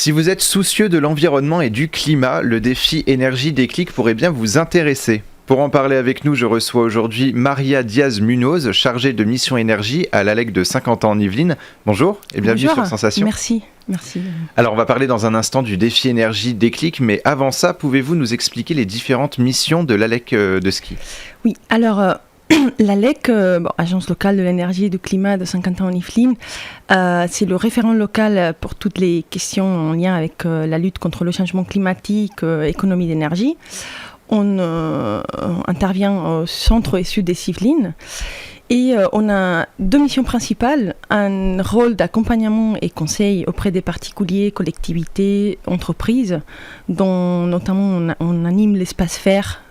Si vous êtes soucieux de l'environnement et du climat, le défi Énergie Déclic pourrait bien vous intéresser. Pour en parler avec nous, je reçois aujourd'hui Maria Diaz-Munoz, chargée de mission énergie à l'ALEC de Saint-Quentin en Yvelines. Bonjour et bienvenue sur Sensation. Merci. Alors on va parler dans un instant du défi Énergie Déclic, mais avant ça, pouvez-vous nous expliquer les différentes missions de l'ALEC de ski ? Oui, alors l'ALEC, Agence locale de l'énergie et du climat de Saint-Quentin en Yvelines, c'est le référent local pour toutes les questions en lien avec la lutte contre le changement climatique, économie d'énergie. On intervient au centre et sud des Yvelines. Et on a deux missions principales, un rôle d'accompagnement et conseil auprès des particuliers, collectivités, entreprises, dont notamment on anime l'espace vert.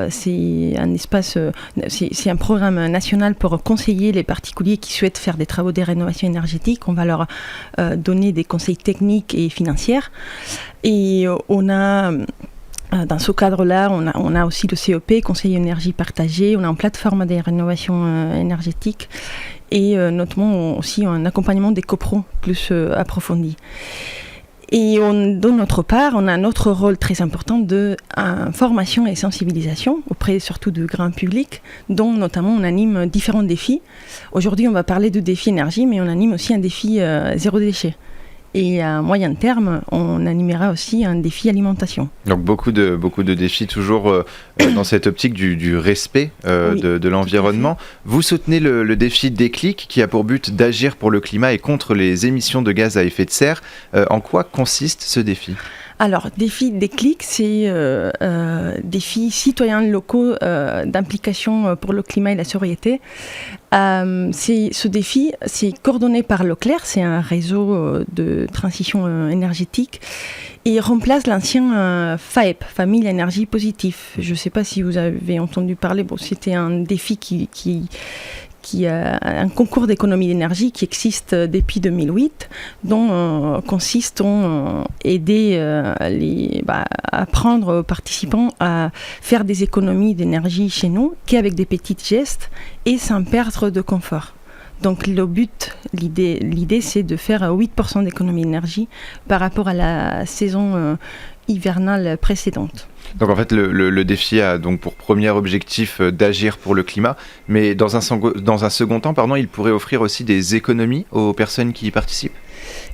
C'est un programme national pour conseiller les particuliers qui souhaitent faire des travaux de rénovation énergétique. On va leur donner des conseils techniques et financiers. Et on a... Dans ce cadre-là, on a aussi le CEP, Conseil énergie partagée, on a une plateforme de rénovation énergétique et notamment aussi un accompagnement des copros plus approfondi. Et de notre part, on a un autre rôle très important de formation et sensibilisation auprès surtout du grand public, dont notamment on anime différents défis. Aujourd'hui, on va parler du défi énergie, mais on anime aussi un défi zéro déchet. Et à moyen terme, on animera aussi un défi alimentation. Donc beaucoup de défis toujours dans cette optique du respect de l'environnement. Vous soutenez le défi Déclic qui a pour but d'agir pour le climat et contre les émissions de gaz à effet de serre. En quoi consiste ce défi ? Alors, défi Déclic, c'est défi citoyens locaux d'implication pour le climat et la sobriété. Ce défi, c'est coordonné par Leclerc, c'est un réseau de transition énergétique, et remplace l'ancien FAEP, Famille Énergie Positive. Je ne sais pas si vous avez entendu parler, c'était un défi qui a un concours d'économie d'énergie qui existe depuis 2008, dont consiste en aider à apprendre aux participants à faire des économies d'énergie chez nous, qu'avec des petits gestes et sans perdre de confort. Donc l'idée c'est de faire 8% d'économie d'énergie par rapport à la saison hivernale précédente. Donc en fait le défi a donc pour premier objectif d'agir pour le climat, mais dans un second temps, il pourrait offrir aussi des économies aux personnes qui y participent.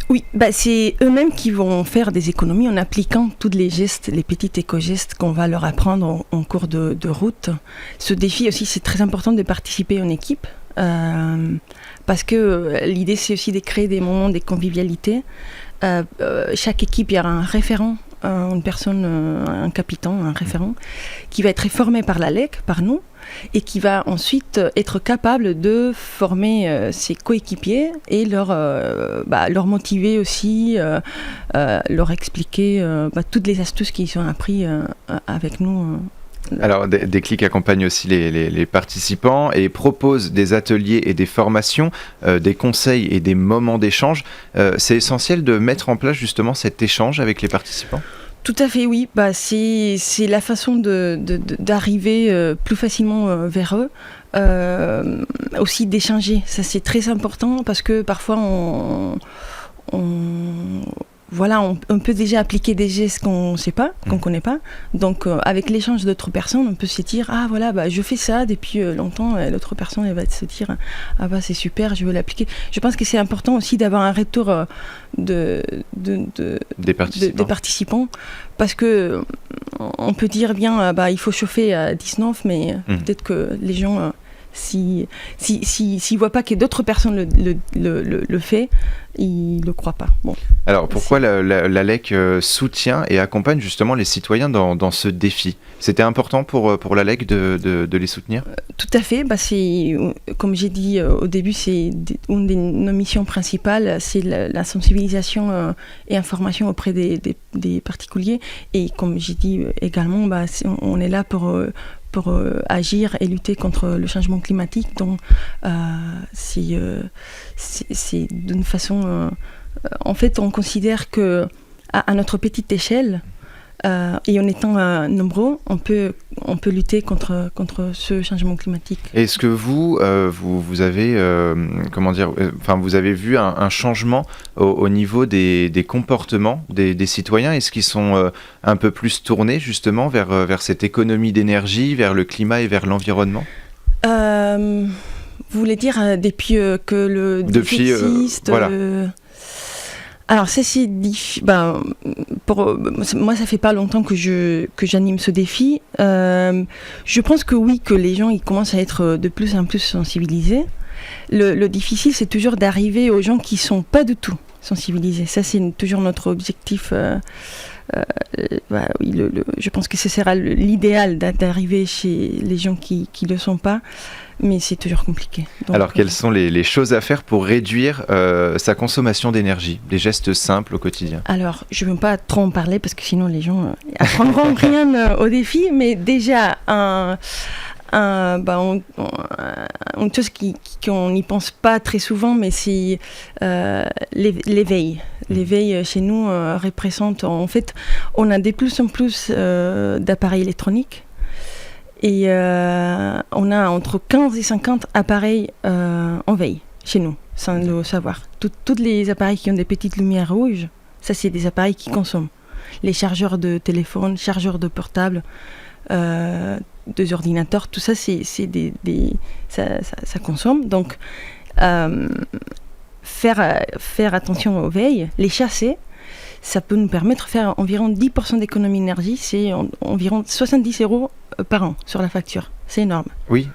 Oui, c'est eux-mêmes qui vont faire des économies en appliquant tous les gestes, les petits éco-gestes qu'on va leur apprendre en cours de route. Ce défi aussi, c'est très important de participer en équipe, parce que l'idée c'est aussi de créer des moments de convivialité. Chaque équipe, il y aura un référent, une personne, un capitaine, un référent, qui va être formé par l'ALEC, par nous, et qui va ensuite être capable de former ses coéquipiers et leur motiver aussi, leur expliquer toutes les astuces qu'ils ont appris avec nous. Alors, Déclic accompagne aussi les participants et propose des ateliers et des formations, des conseils et des moments d'échange. C'est essentiel de mettre en place justement cet échange avec les participants ? Tout à fait, oui. C'est la façon d'arriver plus facilement vers eux. Aussi d'échanger. Ça, c'est très important parce que parfois, on peut déjà appliquer des gestes qu'on ne sait pas, qu'on ne connaît pas. Donc, avec l'échange d'autres personnes, on peut se dire je fais ça depuis longtemps. Et l'autre personne, elle va se dire c'est super, je veux l'appliquer. Je pense que c'est important aussi d'avoir un retour des participants. Parce que on peut dire bien, il faut chauffer à 19, mais peut-être que les gens, s'ils voient pas que d'autres personnes le fait, ils le croient pas. Bon. Alors pourquoi l'ALEC soutient et accompagne justement les citoyens dans ce défi ? C'était important pour l'ALEC de les soutenir ? Tout à fait. Comme j'ai dit au début, c'est une de nos missions principales, c'est la sensibilisation et information auprès des particuliers. Et comme j'ai dit également, on est là pour agir et lutter contre le changement climatique. Donc, c'est d'une façon... en fait, on considère que à notre petite échelle, Et en étant nombreux, on peut lutter contre ce changement climatique. Est-ce que vous avez, vous avez vu un changement au niveau des comportements des citoyens? Est-ce qu'ils sont un peu plus tournés justement vers cette économie d'énergie, vers le climat et vers l'environnement? Vous voulez dire depuis que le défi existe voilà. Alors ça c'est moi ça fait pas longtemps que j'anime ce défi. Je pense que oui, que les gens ils commencent à être de plus en plus sensibilisés. Le difficile c'est toujours d'arriver aux gens qui sont pas du tout sensibilisés. Ça c'est toujours notre objectif. Je pense que ce sera l'idéal d'arriver chez les gens qui le sont pas. Mais c'est toujours compliqué. Donc, alors, quelles sont les choses à faire pour réduire sa consommation d'énergie? Des gestes simples au quotidien? Alors, je ne veux pas trop en parler parce que sinon les gens apprendront rien au défi. Mais déjà, une chose qu'on n'y pense pas très souvent, mais c'est l'éveil. L'éveil chez nous représente... En fait, on a de plus en plus d'appareils électroniques. Et on a entre 15 et 50 appareils en veille chez nous, sans le savoir. Tous les appareils qui ont des petites lumières rouges, ça c'est des appareils qui consomment. Les chargeurs de téléphone, chargeurs de portable, des ordinateurs, tout ça, ça consomme. Donc, faire attention aux veilles, les chasser, ça peut nous permettre de faire environ 10% d'économie d'énergie, c'est environ 70 € par an sur la facture. C'est énorme. Oui.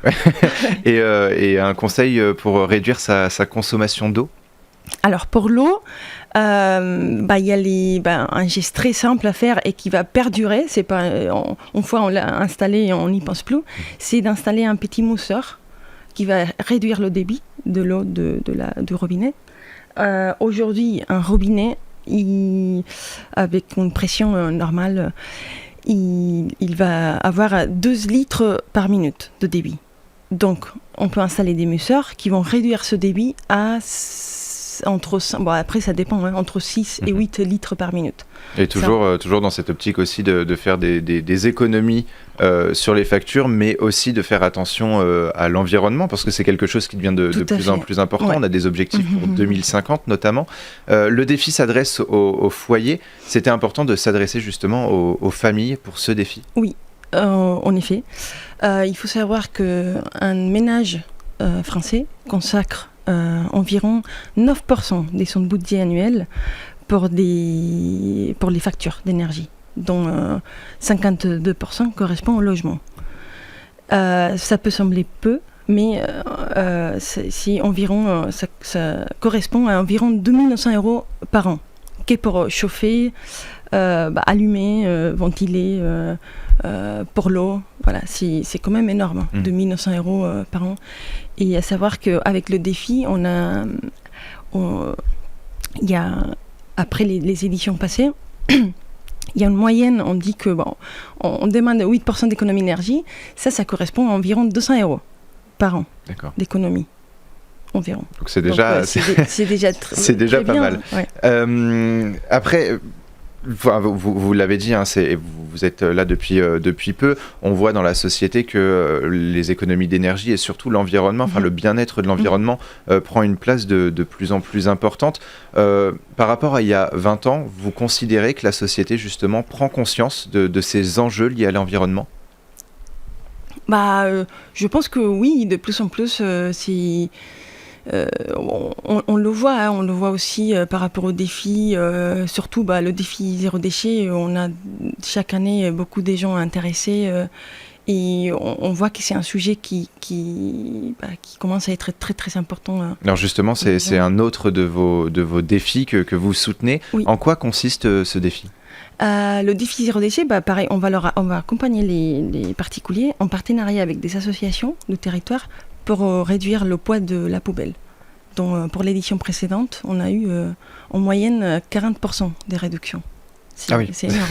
et un conseil pour réduire sa consommation d'eau? Alors pour l'eau, il y a un geste très simple à faire et qui va perdurer. C'est pas une fois on l'a installé et on n'y pense plus. C'est d'installer un petit mousseur qui va réduire le débit de l'eau du robinet. Aujourd'hui, un robinet, avec une pression normale, il va avoir 2 litres par minute de débit. Donc, on peut installer des mousseurs qui vont réduire ce débit à après ça dépend, entre 6 et 8 litres par minute. Et toujours dans cette optique aussi de faire des économies sur les factures, mais aussi de faire attention à l'environnement, parce que c'est quelque chose qui devient de plus en plus important. Ouais. On a des objectifs pour 2050 notamment. Le défi s'adresse aux foyers. C'était important de s'adresser justement aux familles pour ce défi. Oui, en effet. Il faut savoir qu'un ménage français consacre environ 9% de son budget annuel pour les factures d'énergie, dont 52% correspond au logement. Ça peut sembler peu, mais ça correspond à environ 2 900 € par an, qui est pour chauffer, allumer, ventiler, pour l'eau. Voilà, c'est quand même énorme, 2 900 € par an. Et à savoir qu'avec le défi, il y a, après les éditions passées, il y a une moyenne, on dit que on demande 8% d'économie d'énergie, ça correspond à environ 200 € par an. D'accord. D'économie. Environ. Donc c'est déjà, c'est déjà pas bien, mal. Ouais. Après, vous l'avez dit, vous êtes là depuis peu. On voit dans la société que les économies d'énergie et surtout l'environnement, le bien-être de l'environnement prend une place de plus en plus importante. Par rapport à il y a 20 ans, vous considérez que la société justement prend conscience de ces enjeux liés à l'environnement? Je pense que oui, de plus en plus, on le voit aussi par rapport au défi, surtout le défi zéro déchet. On a chaque année beaucoup de gens intéressés et on voit que c'est un sujet qui commence à être très très important. Alors justement, c'est un autre de vos défis que vous soutenez. Oui. En quoi consiste ce défi ? Le défi zéro déchet, pareil, on va accompagner les particuliers en partenariat avec des associations de territoire pour réduire le poids de la poubelle. Donc, pour l'édition précédente, on a eu en moyenne 40% des réductions. C'est énorme.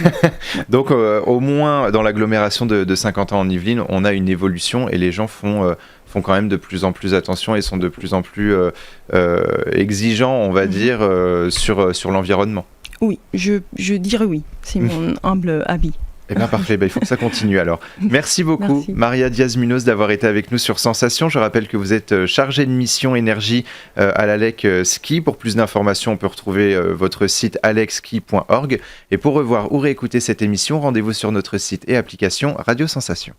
Donc au moins dans l'agglomération de Saint-Quentin en Yvelines, on a une évolution et les gens font quand même de plus en plus attention et sont de plus en plus exigeants, on va dire, sur l'environnement. Oui, je dirais oui. C'est mon humble avis. Eh bien parfait, il faut que ça continue alors. Merci beaucoup Merci. Maria Diaz-Munoz d'avoir été avec nous sur Sensation. Je rappelle que vous êtes chargée de mission énergie à l'ALEC Ski. Pour plus d'informations, on peut retrouver votre site alecski.org. Et pour revoir ou réécouter cette émission, rendez-vous sur notre site et application Radio Sensation.